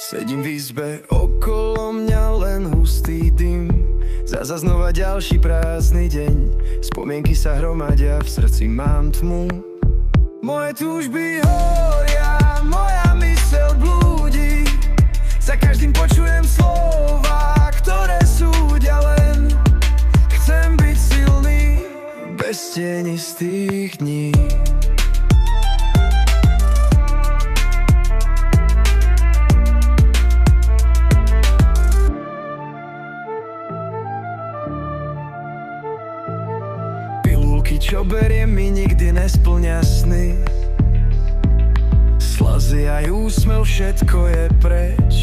Sedím v izbe, okolo mňa len hustý dym. Zasa znova ďalší prázdny deň. Spomienky sa hromadia, v srdci mám tmu. Moje túžby horia, moja myseľ blúdi. Za každým počujem slova, ktoré súdia len. Chcem byť silný, bez tienistých dní. Čo beriem mi nikdy nesplňa sny. Slazy aj úsmev, všetko je preč.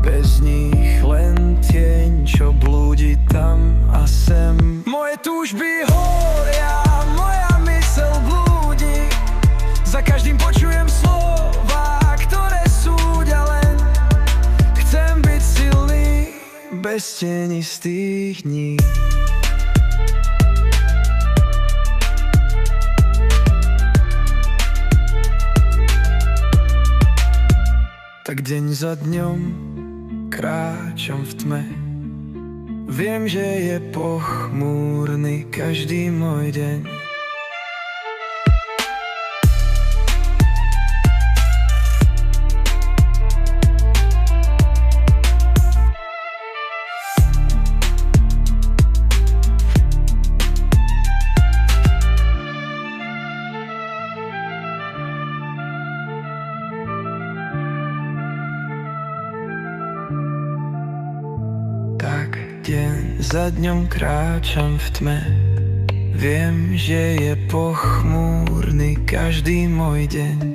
Bez nich len tieň, čo blúdi tam a sem. Moje túžby horia, moja myseľ blúdi. Za každým počujem slova, ktoré súdia len. Chcem byť silný, bez tienistých dní. Tak deň za dňom kráčam v tme. Viem, že je pochmúrny každý môj deň. Deň za dňom kráčam v tme. Viem, že je pochmúrny každý môj deň.